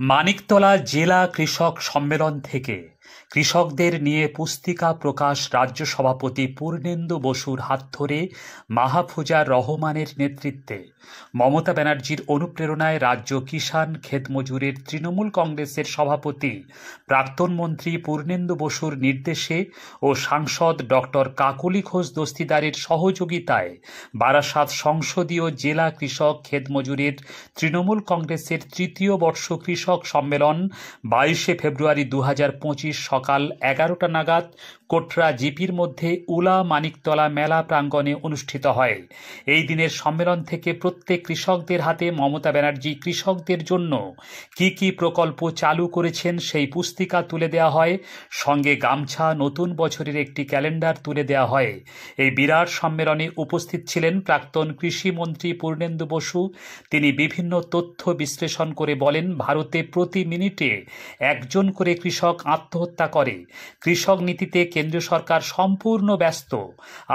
মানিকতলা জেলা কৃষক সম্মেলন থেকে কৃষকদের নিয়ে পুস্তিকা প্রকাশ রাজ্য সভাপতি পূর্ণেন্দু বসুর হাত ধরে মাহফুজার রহমানের নেতৃত্বে মমতা ব্যানার্জির অনুপ্রেরণায় রাজ্য কিষাণ ক্ষেতমজুরের তৃণমূল কংগ্রেসের সভাপতি প্রাক্তন মন্ত্রী পূর্ণেন্দু বসুর নির্দেশে ও সাংসদ ডক্টর কাকলি ঘোষ দস্তিদারের সহযোগিতায় বারাসাত সংসদীয় জেলা কৃষক ক্ষেতমজুরের তৃণমূল কংগ্রেসের তৃতীয় বর্ষ কৃষক সম্মেলন 22শে ফেব্রুয়ারি 2025 সকাল 11টা নাগাদ কোটরা জিপির মধ্যে উলা মানিকতলা মেলা প্রাঙ্গণে অনুষ্ঠিত হয়। এই দিনের সম্মেলন থেকে প্রত্যেক কৃষকদের হাতে মমতা ব্যানার্জি কৃষকদের জন্য কি কি প্রকল্প চালু করেছেন সেই পুস্তিকা তুলে দেওয়া হয়, সঙ্গে গামছা, নতুন বছরের একটি ক্যালেন্ডার তুলে দেওয়া হয়। এই বিরাট সম্মেলনে উপস্থিত ছিলেন প্রাক্তন কৃষিমন্ত্রী পূর্ণেন্দু বসু। তিনি বিভিন্ন তথ্য বিশ্লেষণ করে বলেন, ভারতে প্রতি মিনিটে একজন করে কৃষক আত্মহত্যা করে। কৃষক নীতিতে কেন্দ্রীয় সরকার সম্পূর্ণ ব্যস্ত।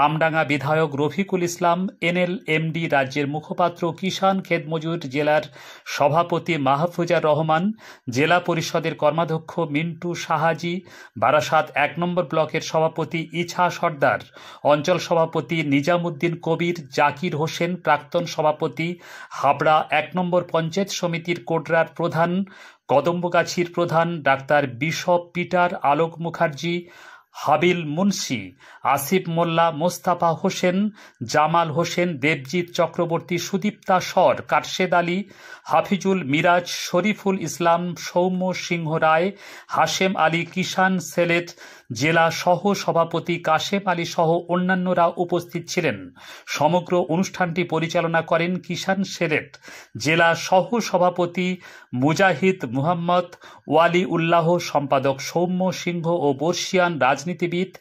আমডাঙ্গা বিধায়ক রফিকুল ইসলাম, এনএলএমডি রাজ্যের মুখপাত্র কিষাণ ক্ষেতমজুর জেলার সভাপতি মাহফুজার রহমান, জেলা পরিষদের কর্মাধ্যক্ষ মিন্টু সাহাজি, বারাসাত 1 নম্বর ব্লকের সভাপতি ইছা সর্দার, অঞ্চল সভাপতি নিজামুদ্দিন কবির, জাকির হোসেন, প্রাক্তন সভাপতি হাবড়া 1 নম্বর পঞ্চায়েত সমিতির কোটরার প্রধান, কদম্বগাছির প্রধান ডাক্তার বিশপ পিটার, আলোক মুখার্জি, হাবিল মুন্সি, আসিফ মোল্লা, মোস্তাফা হোসেন, জামাল হোসেন, দেবজিৎ চক্রবর্তী, সুদীপ্তা স্বর, কারশেদ আলী, হাফিজুল মিরাজ, শরীফুল ইসলাম, সৌম্য সিংহ রায়, হাশেম আলী, কিষাণ সেলেট জেলা সহ সভাপতি কাশেম আলী সহ অন্যান্যরা উপস্থিত ছিলেন। সমগ্র অনুষ্ঠানটি পরিচালনা করেন কিষাণ সেলেট জেলা সহ সভাপতি মুজাহিদ মুহাম্মদ ওয়ালি উল্লাহ, সম্পাদক সৌম্য সিংহ ও বর্ষিয়ান রাজনীতিবিদ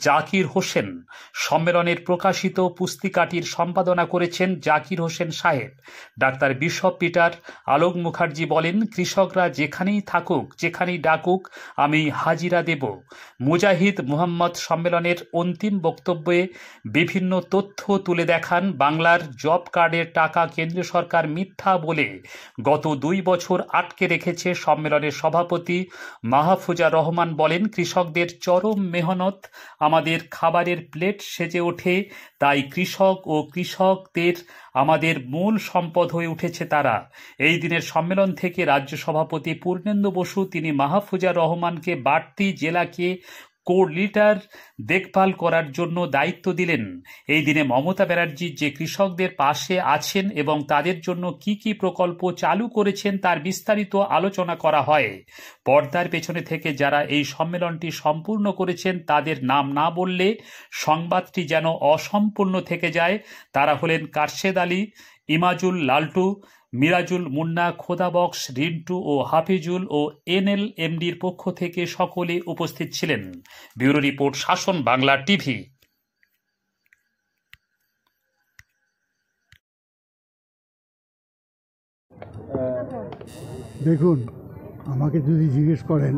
জাকির হোসেন। সম্মেলনের প্রকাশিত পুস্তিকাটির সম্পাদনা করেছেন জাকির হোসেন সাহেব। ডাক্তার বিশপ পিটার, আলোক মুখার্জি বলেন, কৃষকরা যেখানেই থাকুক, যেখানেই ডাকুক, আমি হাজিরা দেব। মুজাহিদ মুহাম্মদ সম্মেলনের অন্তিম বক্তব্যে বিভিন্ন তথ্য তুলে দেখান। বাংলার জব কার্ডের টাকা কেন্দ্রীয় সরকার মিথ্যা বলে গত 2 বছর আটকে রেখেছে। সম্মেলনের সভাপতি মাহফুজার রহমান বলেন, কৃষকদের চরম মেহনত আমাদের খাবারের প্লেট সেজে ওঠে, তাই কৃষক ও কৃষকদের আমাদের মূল সম্পদ হয়ে উঠেছে তারা। এই দিনের সম্মেলন থেকে রাজ্য সভাপতি পূর্ণেন্দু বসু তিনি মাহফুজার রহমানকে বাড়তি জেলাকে কোঅর্ডিনেটর দেখভাল করার জন্য দায়িত্ব দিলেন। এই দিনে মমতা ব্যানার্জি যে কৃষকদের পাশে আছেন এবং তাদের জন্য কি কি প্রকল্প চালু করেছেন তার বিস্তারিত আলোচনা করা হয়। পর্দার পেছনে থেকে যারা এই সম্মেলনটি সম্পূর্ণ করেছেন তাদের নাম না বললে সংবাদটি যেন অসম্পূর্ণ থেকে যায়। তারা হলেন কারশেদ আলী, ইমাজুল, লালটু, মিরাজুল, মুন্না, খোদাবক্স, রিন্টু ও হাফিজুল ও এনএলএমডির পক্ষ থেকে সকলে উপস্থিত ছিলেন। ব্যুরো রিপোর্ট, শাসন বাংলা টিভি। দেখুন, আমাকে যদি জিজ্ঞেস করেন,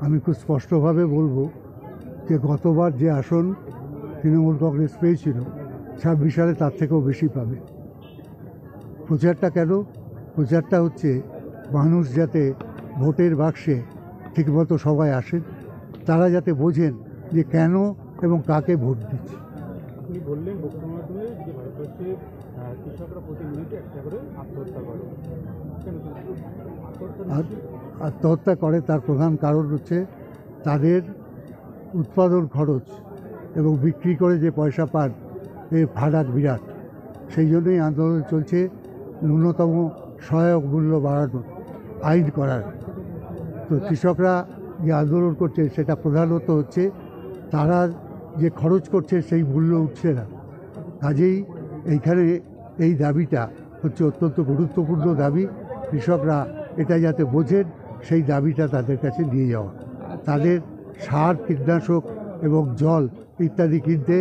আমি খুব স্পষ্টভাবে বলবো যে গতবার যে আসন তৃণমূল কংগ্রেস পেয়েছিল 26 সালে তার থেকেও বেশি পাবে। প্রচারটা কেন? প্রচারটা হচ্ছে মানুষ যাতে ভোটের বাক্সে ঠিকমতো সবাই আসেন, তারা যাতে বোঝেন যে কেন এবং কাকে ভোট দিচ্ছে। আপনি বললেন বক্তব্যের মাধ্যমে যে ভারতবর্ষে কৃষকরা প্রতি মিনিটে একটা করে আত্মহত্যা করে। আত্মহত্যা করে তার প্রধান কারণ হচ্ছে তাদের উৎপাদন খরচ এবং বিক্রি করে যে পয়সা পান এর ফারাক বিরাট। সেই জন্যই আন্দোলন চলছে ন্যূনতম সহায়ক মূল্য বাড়ানোর, আইন করার। তো কৃষকরা যে আন্দোলন করছে সেটা প্রধানত হচ্ছে তারা যে খরচ করছে সেই মূল্য উঠছে না। কাজেই এইখানে এই দাবিটা হচ্ছে অত্যন্ত গুরুত্বপূর্ণ দাবি। কৃষকরা এটা যাতে বোঝেন সেই দাবিটা তাদের কাছে নিয়ে যাওয়া। তাদের সার, কীটনাশক এবং জল ইত্যাদি কিনতে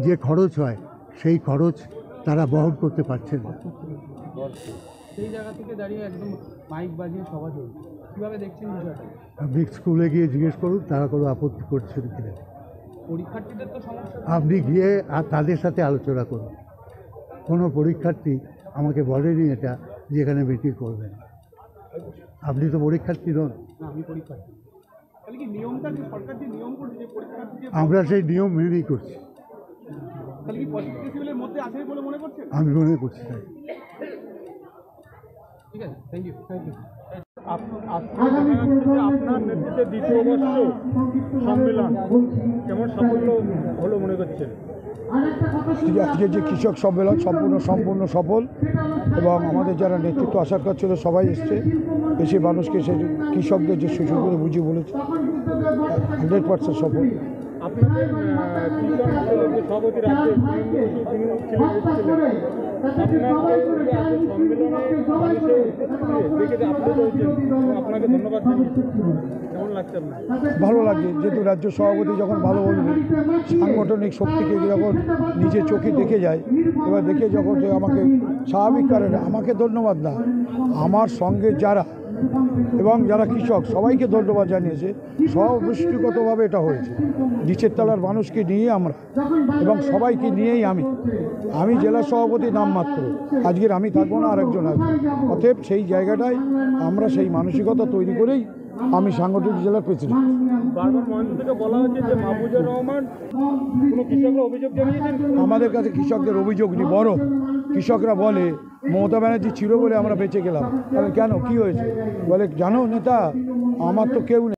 যে খরচ হয় সেই খরচ তারা বহন করতে পারছেন না। সেই জায়গা থেকে দাঁড়িয়ে একদম মাইক বাজিয়ে সভা চলছে, কীভাবে দেখছেন বিষয়টা? আপনি স্কুলে গিয়ে জিজ্ঞেস করুন তারা কোনো আপত্তি করছেন কিনা। পরীক্ষার্থীদের তো সমস্যা, আপনি গিয়ে আর তাদের সাথে আলোচনা করুন। কোনো পরীক্ষার্থী আমাকে বলেনি এটা যে এখানে মিটিং করবেন। আপনি তো পরীক্ষার্থী নন। না, আমি পরীক্ষা। তাহলে কি নিয়মটা, যে সরকার যে নিয়ম করছে যে পরীক্ষার্থী যে, আমরা সেই নিয়ম মেনেই করছি। তাহলে কি পজিটিভ ডেসিবেলের মধ্যে আছে বলে মনে করছেন? আমি মনে করছি তাই। ঠিক আছে, থ্যাংক ইউ। আপনার নেতৃত্বে দ্বিতীয় বর্ষ সম্মেলন কেমন সাফল্য হলো মনে করছেন? আজকে যে কৃষক সম্মেলন সম্পূর্ণ সফল, এবং আমাদের যারা নেতৃত্ব আসার কথা ছিল সবাই এসছে, এসে মানুষকে সে কৃষকদের যে সুযোগ করে বুঝিয়ে বলেছে 100% সফল। আপনাদের কৃষক দলের যে সভাপতি রাজ্যে আপনাকে ধন্যবাদ জানিয়েছি। কেমন লাগছে আপনার? ভালো লাগে, যেহেতু রাজ্য সভাপতি যখন ভালো বলবে, সাংগঠনিক শক্তিকে যখন নিজের চোখে দেখে যায়, এবার দেখে যখন যে আমাকে স্বাভাবিক কারণে আমাকে ধন্যবাদ না, আমার সঙ্গে যারা এবং যারা কৃষক সবাইকে ধন্যবাদ জানিয়েছে। সর্বদৃষ্টিগতভাবে এটা হয়েছে, নিচের তলার মানুষকে নিয়ে আমরা, এবং সবাইকে নিয়েই আমি জেলা সভাপতি নামমাত্র, আজকের আমি থাকবো না, আরেকজন আসবে। অতএব সেই জায়গাটায় আমরা সেই মানসিকতা তৈরি করেই আমি সাংগঠনিক জেলার প্রেসিডেন্ট। বারবার মঞ্চ থেকে বলা হচ্ছে যে মাহফুজুর রহমান কোনো কৃষকরা অভিযোগ জানিয়েছেন। আমাদের কাছে কৃষকদের অভিযোগ নেই, বরং কৃষকরা বলে মমতা ব্যানার্জি ছিল বলে আমরা বেঁচে গেলাম। কেন, কি হয়েছে? বলে জানো নেতা, আমার তো কেউ নেই।